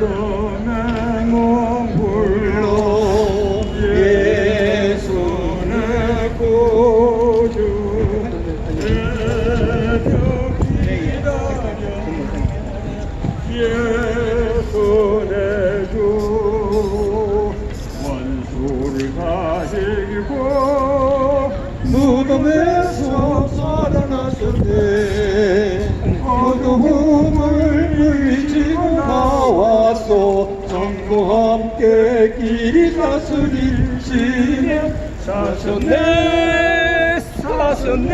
어둠의 몸불로 예수는 구주 예수 내 주 원수를 다 이기고 무덤에서 살아나셨네. 어두움을 물리치고 나와서 정과 함께 길이 다스리시네. 사셨네 사셨네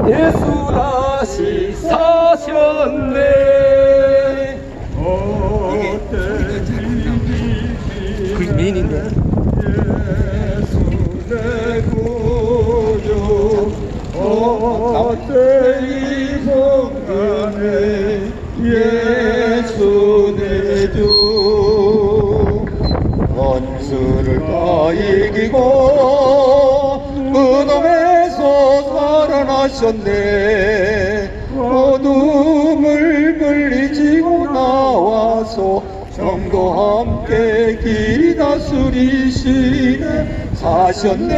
예수 다시 사셨네. 그 메인인데 예수 내 구주 어때이 성간에 예수 내 주 원수를 다 이기고 무덤에서 살아나셨네. 어둠을 물리치고 나와서 정도 함께 길이 다스리시네. 사셨네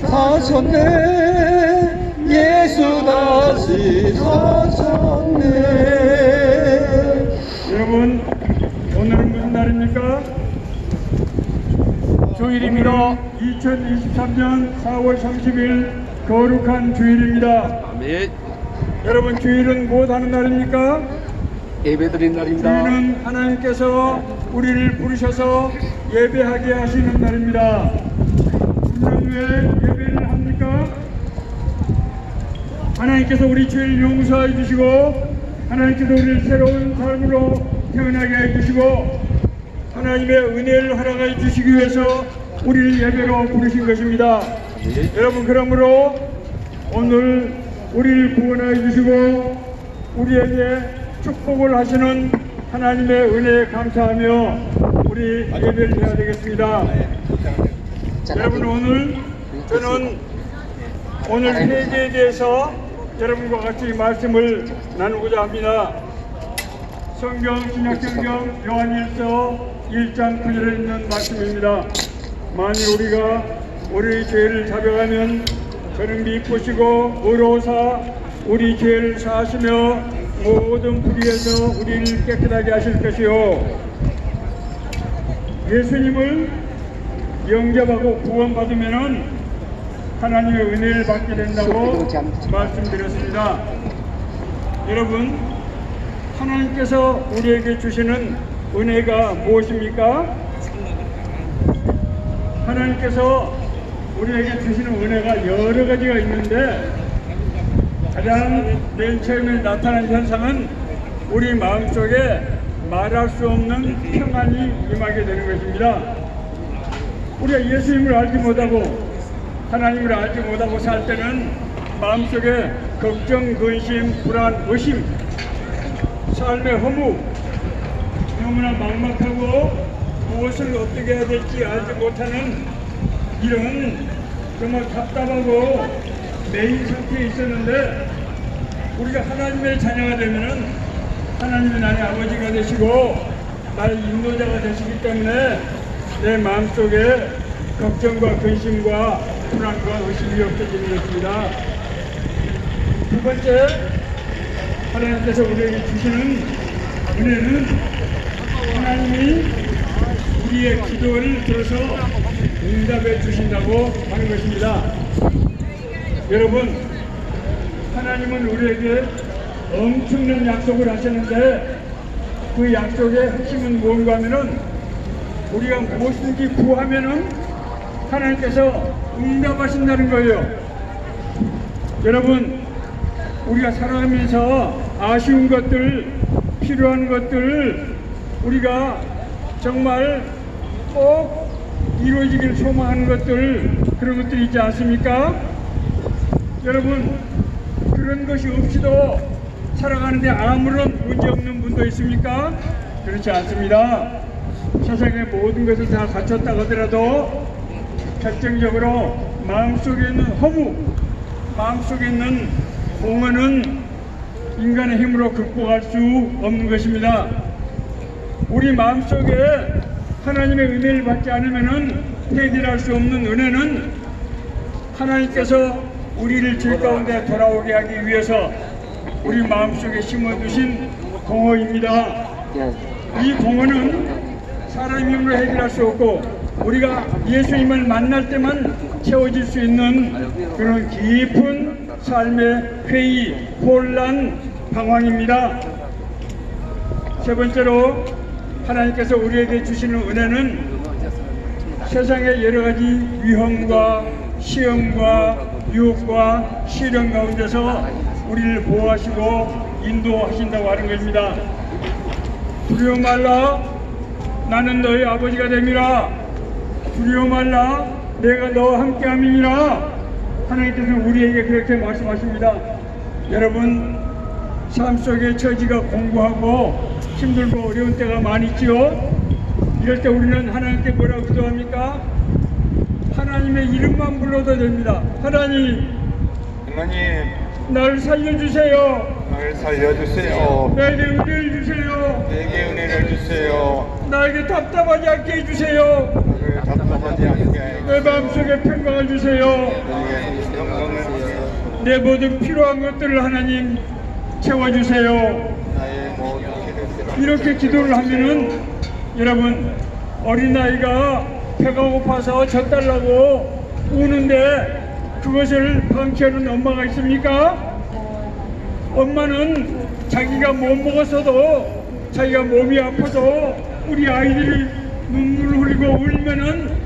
사셨네 예수 다시 사셨네. 여러분, 오늘은 무슨 날입니까? 주일입니다. 2023년 4월 30일 거룩한 주일입니다. 아멘. 여러분, 주일은 무엇 하는 날입니까? 예배드린 날입니다. 주일은 하나님께서 우리를 부르셔서 예배하게 하시는 날입니다. 우리는 왜 예배를 합니까? 하나님께서 우리 죄를 용서해 주시고 하나님께서 우리를 새로운 삶으로 태어나게 해주시고 하나님의 은혜를 허락해 주시기 위해서 우리를 예배로 부르신 것입니다. 여러분, 그러므로 오늘 우리를 구원해 주시고 우리에게 축복을 하시는 하나님의 은혜에 감사하며 우리 예배를 해야 되겠습니다. 여러분, 오늘 저는 오늘 회개에 대해서 여러분과 같이 말씀을 나누고자 합니다. 성경 신약성경 요한일서 1장 9절에 있는 말씀입니다. 만일 우리가 우리 죄를 자백하면 저는 미쁘시고 의로우사 우리 죄를 사하시며 모든 불의에서 우리를 깨끗하게 하실 것이요. 예수님을 영접하고 구원받으면 하나님의 은혜를 받게 된다고 말씀드렸습니다. 여러분, 하나님께서 우리에게 주시는 은혜가 무엇입니까? 하나님께서 우리에게 주시는 은혜가 여러 가지가 있는데 가장 맨 처음에 나타난 현상은 우리 마음속에 말할 수 없는 평안이 임하게 되는 것입니다. 우리가 예수님을 알지 못하고 하나님을 알지 못하고 살 때는 마음속에 걱정, 근심, 불안, 의심, 삶의 허무, 너무나 막막하고 무엇을 어떻게 해야 될지 알지 못하는 이런 정말 답답하고 매인 상태에 있었는데 우리가 하나님의 자녀가 되면은 하나님이 나의 아버지가 되시고 나의 인도자가 되시기 때문에 내 마음속에 걱정과 근심과 불안과 의심이 없어지는 것입니다. 두 번째, 하나님께서 우리에게 주시는 은혜는 하나님이 우리의 기도를 들어서 응답해 주신다고 하는 것입니다. 여러분, 하나님은 우리에게 엄청난 약속을 하셨는데 그 약속의 핵심은 뭔가 하면은 우리가 무엇이든지 구하면은 하나님께서 응답하신다는 거예요. 여러분, 우리가 살아가면서 아쉬운 것들, 필요한 것들, 우리가 정말 꼭 이루어지기를 소망하는 것들, 그런 것들이 있지 않습니까? 여러분, 그런 것이 없이도 살아가는데 아무런 문제 없는 분도 있습니까? 그렇지 않습니다. 세상의 모든 것을 다 갖췄다 하더라도 결정적으로 마음속에 있는 허무, 마음속에 있는 공허는 인간의 힘으로 극복할 수 없는 것입니다. 우리 마음속에 하나님의 은혜를 받지 않으면은 해결할 수 없는 은혜는 하나님께서 우리를 질 가운데 돌아오게 하기 위해서 우리 마음속에 심어두신 공허입니다. 이 공허는 사람 힘으로 해결할 수 없고 우리가 예수님을 만날 때만 채워질 수 있는 그런 깊은 삶의 회의, 혼란, 방황입니다. 세 번째로 하나님께서 우리에게 주시는 은혜는 세상의 여러 가지 위험과 시험과 유혹과 시련 가운데서 우리를 보호하시고 인도하신다고 하는 것입니다. 두려워 말라, 나는 너희 아버지가 됨이라. 두려워 말라, 내가 너와 함께함이니라. 하나님께서는 우리에게 그렇게 말씀하십니다. 여러분, 삶 속에 처지가 공고하고 힘들고 어려운 때가 많이 있지요. 이럴 때 우리는 하나님께 뭐라고 기도합니까? 하나님의 이름만 불러도 됩니다. 하나님, 나를 살려주세요. 나를 살려주세요. 나에게 은혜를 주세요. 내게 은혜를 주세요. 나에게 답답하지 않게 해주세요. 나를 답답하지 않게 내 마음속에 평강을 주세요. 내게 영광을 주세요. 내 모든 필요한 것들을 하나님 채워주세요. 나의 모든 기도를 이렇게 기도를 하면은 여러분, 어린아이가 배가 고파서 젖달라고 우는데 그것을 방치하는 엄마가 있습니까? 엄마는 자기가 못 먹었어도 자기가 몸이 아파도 우리 아이들이 눈물을 흘리고 울면은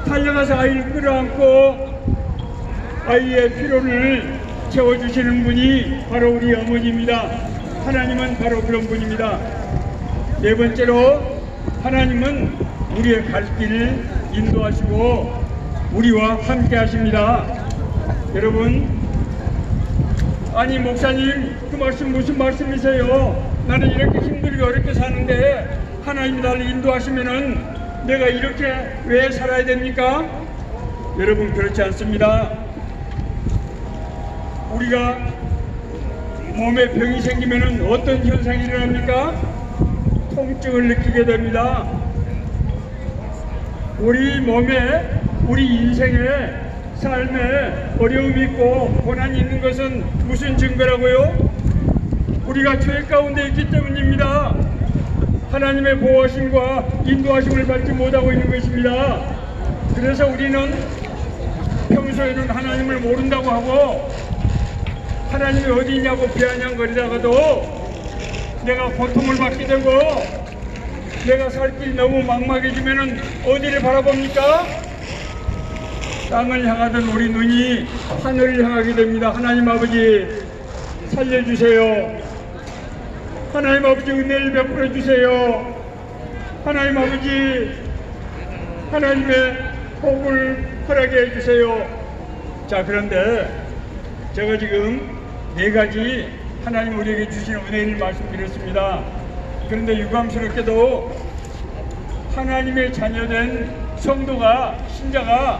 달려가서 아이를 끌어안고 아이의 필요를 채워주시는 분이 바로 우리 어머니입니다. 하나님은 바로 그런 분입니다. 네 번째로 하나님은 우리의 갈 길을 인도하시고 우리와 함께 하십니다. 여러분, 아니 목사님, 그 말씀 무슨 말씀이세요? 나는 이렇게 힘들게 어렵게 사는데 하나님이 나를 인도하시면은 내가 이렇게 왜 살아야 됩니까? 여러분, 그렇지 않습니다. 우리가 몸에 병이 생기면은 어떤 현상이 일어납니까? 통증을 느끼게 됩니다. 우리 몸에, 우리 인생에, 삶에 어려움이 있고 고난이 있는 것은 무슨 증거라고요? 우리가 죄 가운데 있기 때문입니다. 하나님의 보호하심과 인도하심을 받지 못하고 있는 것입니다. 그래서 우리는 평소에는 하나님을 모른다고 하고 하나님이 어디 있냐고 비아냥거리다가도 내가 고통을 받게 되고 내가 살 길이 너무 막막해지면은 어디를 바라봅니까? 땅을 향하던 우리 눈이 하늘을 향하게 됩니다. 하나님 아버지, 살려주세요. 하나님 아버지, 은혜를 베풀어 주세요. 하나님 아버지, 하나님의 복을 허락해 주세요. 자, 그런데 제가 지금 네 가지 하나님 우리에게 주시는 은혜를 말씀드렸습니다. 그런데 유감스럽게도 하나님의 자녀된 성도가, 신자가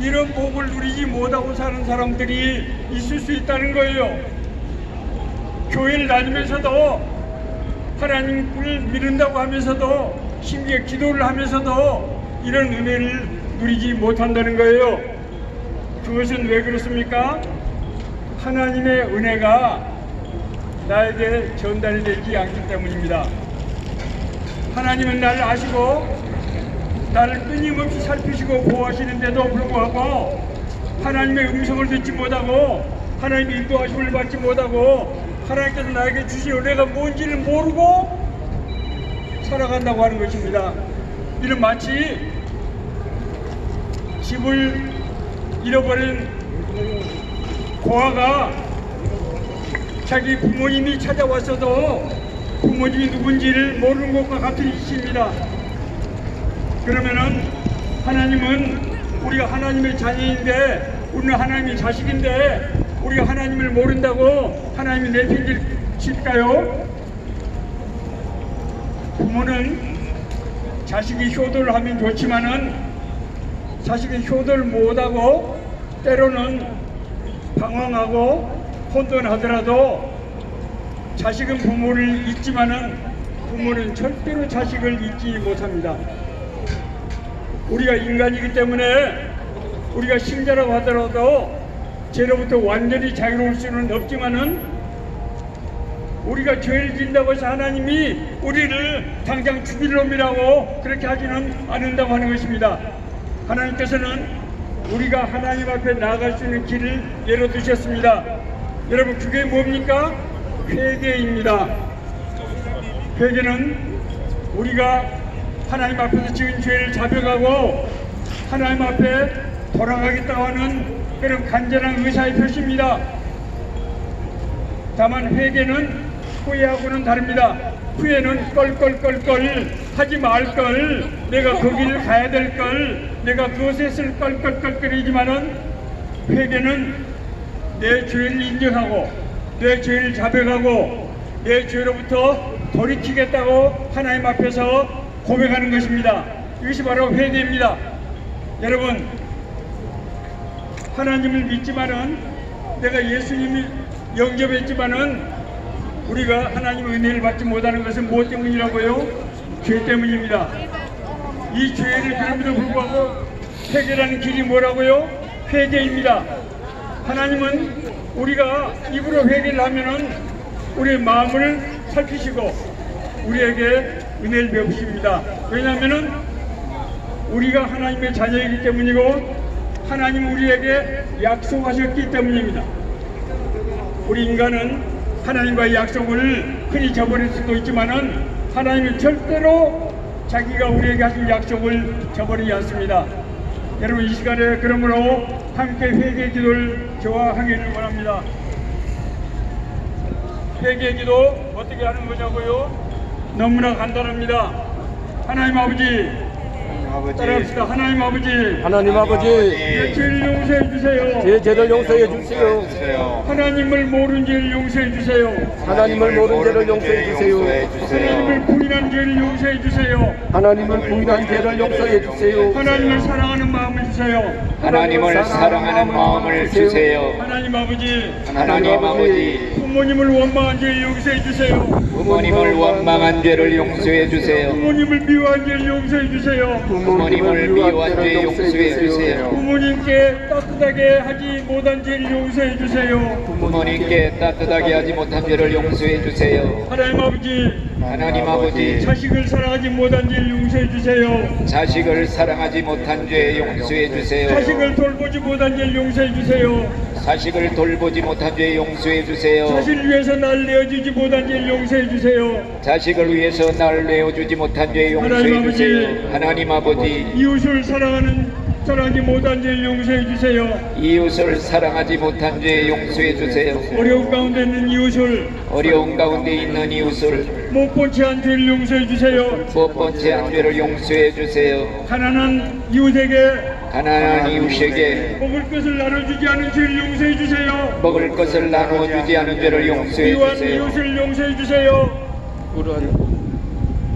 이런 복을 누리지 못하고 사는 사람들이 있을 수 있다는 거예요. 교회를 다니면서도 하나님을 믿는다고 하면서도 심지어 기도를 하면서도 이런 은혜를 누리지 못한다는 거예요. 그것은 왜 그렇습니까? 하나님의 은혜가 나에게 전달이 되지 않기 때문입니다. 하나님은 나를 아시고 나를 끊임없이 살피시고 보호하시는데도 불구하고 하나님의 음성을 듣지 못하고 하나님의 인도하심을 받지 못하고 하나님께서 나에게 주신 은혜가 뭔지를 모르고 살아간다고 하는 것입니다. 이는 마치 집을 잃어버린 고아가 자기 부모님이 찾아왔어도 부모님이 누군지를 모르는 것과 같은 짓입니다. 그러면은 하나님은 우리가 하나님의 자녀인데, 우리는 하나님의 자식인데 우리가 하나님을 모른다고 하나님이 내팽개칠까요? 부모는 자식이 효도를 하면 좋지만은 자식이 효도를 못하고 때로는 방황하고 혼돈하더라도 자식은 부모를 잊지만은 부모는 절대로 자식을 잊지 못합니다. 우리가 인간이기 때문에 우리가 신자라고 하더라도 죄로부터 완전히 자유로울 수는 없지만은 우리가 죄를 짓는다고 해서 하나님이 우리를 당장 죽일 놈이라고 그렇게 하지는 않는다고 하는 것입니다. 하나님께서는 우리가 하나님 앞에 나아갈 수 있는 길을 열어두셨습니다. 여러분, 그게 뭡니까? 회개입니다. 회개는 우리가 하나님 앞에서 지은 죄를 자백하고 하나님 앞에 돌아가겠다고 하는 그런 간절한 의사의 표시입니다. 다만 회개는 후회하고는 다릅니다. 후회는 껄껄껄껄 하지 말걸, 내가 거기를 가야 될걸, 내가 그것에 쓸 껄껄껄거리지만은 회개는 내 죄를 인정하고 내 죄를 자백하고 내 죄로부터 돌이키겠다고 하나님 앞에서 고백하는 것입니다. 이것이 바로 회개입니다. 여러분, 하나님을 믿지만은 내가 예수님을 영접했지만은 우리가 하나님의 은혜를 받지 못하는 것은 무엇 때문이라고요? 죄 때문입니다. 이 죄를 그럼에도 불구하고 회개라는 길이 뭐라고요? 회개입니다. 하나님은 우리가 입으로 회개를 하면은 우리의 마음을 살피시고 우리에게 은혜를 베푸십니다. 왜냐하면은 우리가 하나님의 자녀이기 때문이고 하나님 우리에게 약속하셨기 때문입니다. 우리 인간은 하나님과의 약속을 흔히 저버릴 수도 있지만은 하나님은 절대로 자기가 우리에게 하신 약속을 저버리지 않습니다. 여러분, 이 시간에 그러므로 함께 회개 기도를 저와 하기를 원합니다. 회개 기도 어떻게 하는 거냐고요? 너무나 간단합니다. 하나님 아버지, 따라합시다. 하나님 아버지, 하나님 아버지, 내 죄를 용서해 주세요. 제 죄를 용서해 주세요. 하나님을 모른 죄를 용서해 주세요. 하나님을 모른 죄를 용서해 주세요. 하나님을 부인한 죄를 용서해 주세요. 하나님을 부인한 죄를 용서해 주세요. 하나님을 사랑하는 마음을 주세요. 하나님을 사랑하는 마음을 주세요. 하나님 아버지, 하나님 아버지, 부모님을 원망한 죄를 용서해 주세요. 부모님을 원망한 죄를 용서해 주세요. 부모님을 미워한 죄를 용서해 주세요. 부모님을 미워한 죄 용서해 주세요. 부모님께 따뜻하게 하지 못한 죄를 용서해 주세요. 부모님께 따뜻하게 하지 못한 죄를 용서해 주세요. 하나님 아버지, 하나님 아버지, 자식을 사랑하지 못한 죄를 용서해 주세요. 자식을 사랑하지 못한 죄 용서해 주세요. 자식을 돌보지 못한 죄를 용서해 주세요. 자식을 돌보지 못한 죄 용서해 주세요. 자식을 위해서 날 내어주지 못한 죄를 용서해 주세요. 자식을 위해서 날 내어주지 못한 죄 용서해 주세요. 하나님 아버지, 이웃을 사랑하지 못한 죄를 용서해 주세요. 이웃을 사랑하지 못한 죄 용서해 주세요. 어려운 가운데 있는 이웃을, 어려운 가운데 있는 이웃을 못 본 채 한 죄를 용서해 주세요. 못 본 채 한 죄를 용서해 주세요. 가난한 이웃에게 가난한 이웃에게 먹을 것을 나눠주지 않은 죄를 용서해 주세요. 먹을 것을 나눠주지 않은 죄를 용서해 미워한 주세요. 이웃을 용서해 주세요. 그러한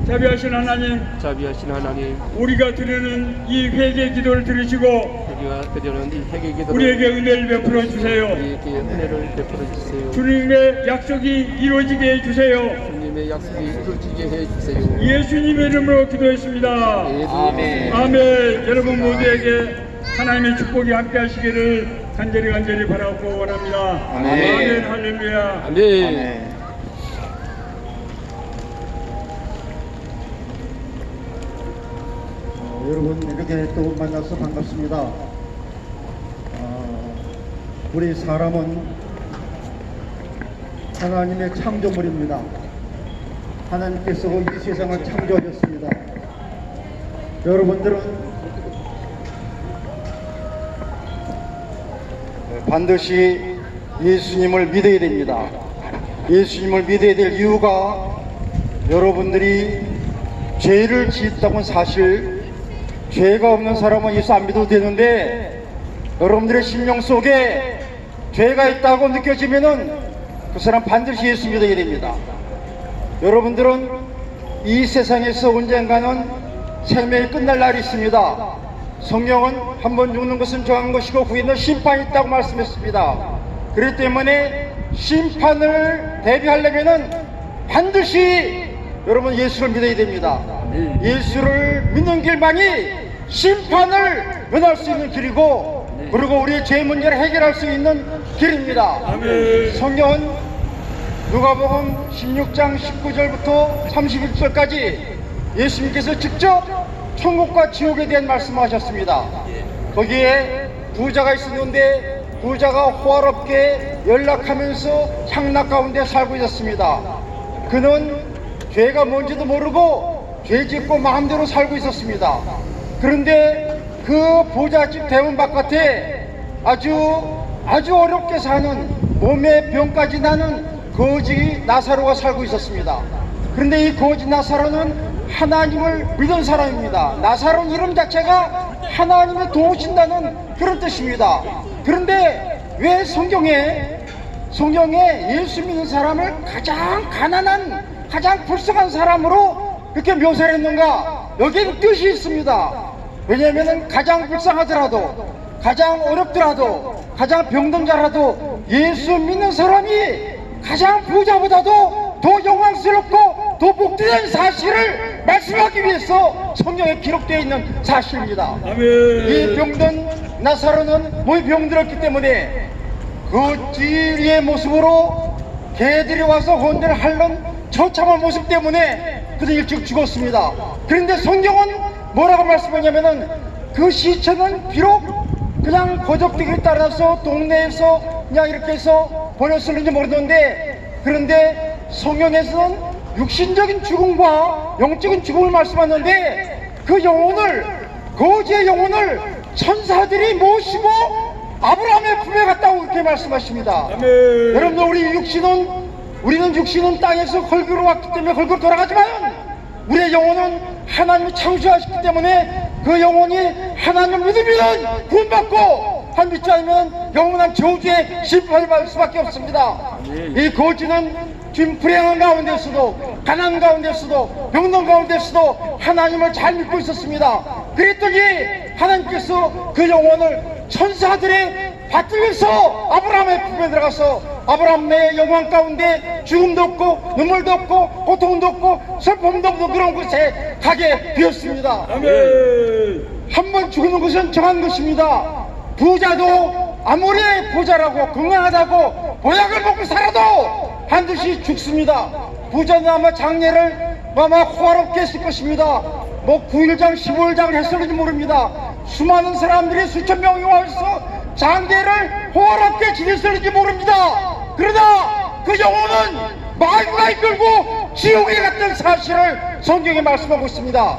자비하신 하나님, 자비하신 하나님, 우리가 드리는 이 회개 기도를 들으시고 우리가 드리는 이 회개 기도를 우리에게 은혜를 베풀어 주세요. 우리에게 은혜를 베풀어 주세요. 주님의 약속이 이루어지게 해주세요. 주님의 약속이 이루어지게 해 주세요. 예수님의 이름으로 기도했습니다. 아멘. 아멘. 여러분 모두에게 하나님의 축복이 함께 하시기를 간절히 바라고 원합니다. 아멘. 아멘. 할렐루야. 아멘. 여러분 이렇게 또 만나서 반갑습니다. 우리 사람은 하나님의 창조물입니다. 하나님께서 이 세상을 창조하셨습니다. 여러분들은 반드시 예수님을 믿어야 됩니다. 예수님을 믿어야 될 이유가 여러분들이 죄를 짓다고는 사실 죄가 없는 사람은 예수 안 믿어도 되는데 여러분들의 심령 속에 죄가 있다고 느껴지면은 그 사람 반드시 예수 믿어야 됩니다. 여러분들은 이 세상에서 언젠가는 생명이 끝날 날이 있습니다. 성경은 한 번 죽는 것은 정한 것이고 후에는 심판이 있다고 말씀했습니다. 그렇기 때문에 심판을 대비하려면은 반드시 여러분 예수를 믿어야 됩니다. 예수를 믿는 길만이 심판을 면할 수 있는 길이고, 그리고 우리의 죄 문제를 해결할 수 있는 길입니다. 아멘. 성경은 누가복음 16장 19절부터 31절까지 예수님께서 직접 천국과 지옥에 대한 말씀하셨습니다. 거기에 부자가 있었는데 부자가 호화롭게 연락하면서 향락 가운데 살고 있었습니다. 그는 죄가 뭔지도 모르고 죄 짓고 마음대로 살고 있었습니다. 그런데 그 부잣집 대문 바깥에 아주 어렵게 사는, 몸에 병까지 나는 거지 나사로가 살고 있었습니다. 그런데 이 거지 나사로는 하나님을 믿은 사람입니다. 나사로는 이름 자체가 하나님이 도우신다는 그런 뜻입니다. 그런데 왜 성경에 예수 믿는 사람을 가장 가난한, 가장 불쌍한 사람으로 이렇게 묘사를 했는가? 여기에는 뜻이 있습니다. 왜냐하면 가장 불쌍하더라도, 가장 어렵더라도, 가장 병든자라도 예수 믿는 사람이 가장 부자보다도 더 영광스럽고 더 복되는 사실을 말씀하기 위해서 성경에 기록되어 있는 사실입니다. 아멘. 이 병든 나사로는 몸이 병들었기 때문에 그 찌리의 모습으로 개들이 와서 혼대를 핥는 처참한 모습 때문에 그는 일찍 죽었습니다. 그런데 성경은 뭐라고 말씀하냐면은 그 시체는 비록 그냥 거적대기를 따라서 동네에서 그냥 이렇게 해서 버렸을는지 모르는데, 그런데 성경에서는 육신적인 죽음과 영적인 죽음을 말씀하는데 그 영혼을, 거지의 영혼을 천사들이 모시고 아브라함의 품에 갔다고 그렇게 말씀하십니다. 아멘. 여러분들, 우리는 육신은 땅에서 헐그로 왔기 때문에 헐그로 돌아가지만 우리의 영혼은 하나님이 창조하셨기 때문에 그 영혼이 하나님을 믿으면 구원받고, 한 믿지 않으면 영원한 저주의 심판을 받을 수밖에 없습니다. 이 거지는 지금 불행한 가운데서도, 가난 가운데서도, 병든 가운데서도 하나님을 잘 믿고 있었습니다. 그랬더니 하나님께서 그 영혼을 천사들의 받들면서 아브라함의 품에 들어가서 아브라함의 영광 가운데 죽음도 없고 눈물도 없고 고통도 없고 슬픔도 없는 그런 곳에 가게 되었습니다. 아멘. 한 번 죽는 것은 정한 것입니다. 부자도 아무리 부자라고 건강하다고 보약을 먹고 살아도 반드시 죽습니다. 부자는 아마 장례를 아마 호화롭게 했을 것입니다. 뭐 9일장 15일장을 했을지 모릅니다. 수많은 사람들이 수천 명이 와서 장례를 호화롭게 지냈을지 모릅니다. 그러나 그 영혼은 마귀가 이끌고 지옥에 갔던 사실을 성경에 말씀하고 있습니다.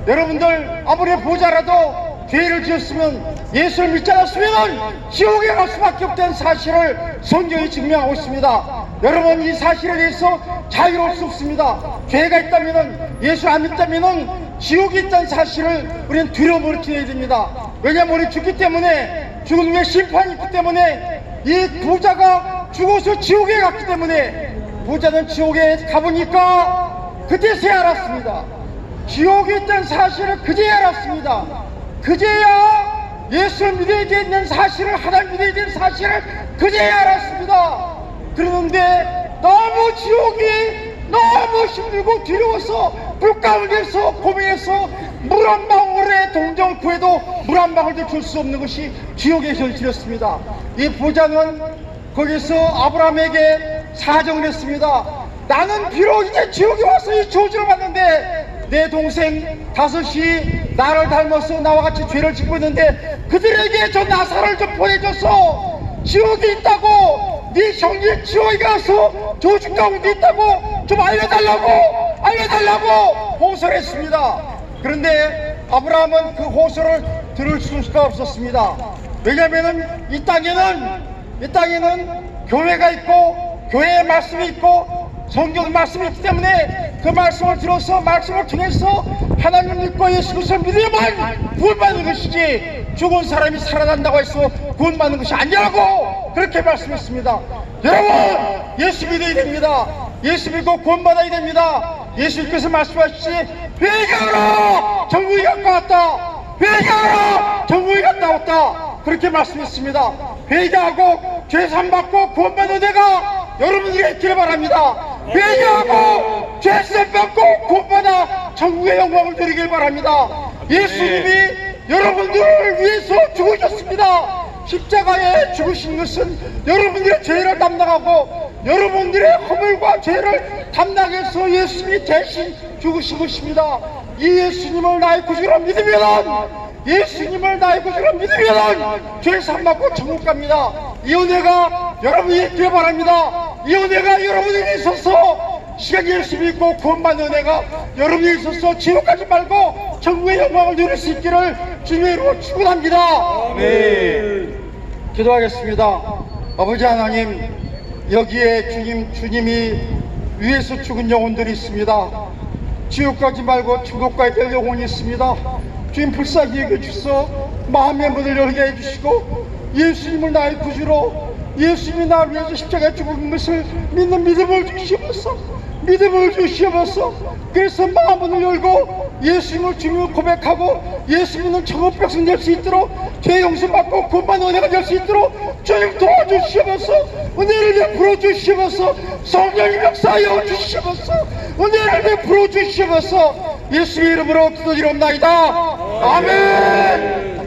여러분들, 아무리 부자라도 죄를 지었으면, 예수를 믿지 않았으면 지옥에 갈 수밖에 없다는 사실을 성경이 증명하고 있습니다. 여러분, 이 사실에 대해서 자유로울 수 없습니다. 죄가 있다면, 예수 안 믿다면 지옥이 있다는 사실을 우리는 두려움으로 지내야 됩니다. 왜냐하면 우리 죽기 때문에, 죽은 후에 심판이 있기 때문에, 이 부자가 죽어서 지옥에 갔기 때문에, 부자는 지옥에 가보니까 그제서야 알았습니다. 지옥에 있다는 사실을 그제야 알았습니다. 그제야 예수를 믿어야 되는 사실을, 하나님 믿어야 되는 사실을 그제야 알았습니다. 그러는데 너무 지옥이 너무 힘들고 두려워서 불 가운데서 고민해서 물 한 방울에 동정을 구해도 물 한 방울도 줄 수 없는 것이 지옥의 현실이었습니다. 이 부자는 거기서 아브라함에게 사정을 했습니다. 나는 비록 이제 지옥에 와서 이 저주를 받는데 내 동생 5이 나를 닮아서 나와 같이 죄를 짓고 있는데 그들에게 저 나사를 좀 보내줘서 지옥에 있다고, 네 형제 지옥에 가서 저주 가운데 있다고 좀 알려달라고 호소를 했습니다. 그런데 아브라함은 그 호소를 들을 수가 없었습니다. 왜냐하면 이 땅에는 교회가 있고 교회의 말씀이 있고 성경 말씀이 있기 때문에 그 말씀을 들어서 말씀을 통해서 하나님을 믿고 예수 그리스도를 믿어야만 구원받는 것이지, 죽은 사람이 살아난다고 해서 구원받는 것이 아니라고 그렇게 말씀했습니다. 여러분, 예수 믿어야 됩니다. 예수 믿고 구원받아야 됩니다. 예수님께서 말씀하시지, 회개하라, 정국이 가까웠다, 회개하라, 정국이 가까웠다, 그렇게 말씀했습니다. 회개하고 죄 사함 받고 구원받는 데가 여러분들이 있기를 바랍니다. 회개하고 죄세 받고 구원받아 천국의 영광을 누리길 바랍니다. 예수님이 여러분들을 위해서 죽으셨습니다. 십자가에 죽으신 것은 여러분들의 죄를 담당하고 여러분들의 허물과 죄를 담당해서 예수님이 대신 죽으신 것입니다. 이 예수님을 나의 구주로 믿으면 예수님을 나의 구주로 믿으면 죄 사함받고 천국 갑니다. 이 은혜가 여러분이 있길 바랍니다. 이 은혜가 여러분에게 있어서 시간 예수 믿고 구원받는 은혜가 여러분이 있어서 지옥 가지 말고 천국의 영광을 누릴 수 있기를 주님의 이름으로 축원합니다. 기도하겠습니다. 아버지 하나님, 여기에 주님이 위에서 죽은 영혼들이 있습니다. 지옥 가지 말고 천국 가야 될 영혼이 있습니다. 주님 불쌍히 여겨주셔서 마음의 문을 열게 해주시고 예수님을 나의 구주로 예수님이 나를 위해서 십자가에 죽은 것을 믿는 믿음을 주시옵소서. 믿음을 주시옵소서. 그래서 마음을 열고 예수님을 주님을 고백하고 예수 믿는 천국 백성 될 수 있도록 죄 용서받고 구원받는 은혜가 될 수 있도록 주님 도와주시옵소서. 은혜를 베풀어 주시옵소서. 성령님 역사하여 주시옵소서. 은혜를 베풀어 주시옵소서. 예수의 이름으로 기도드리옵나이다. 아멘.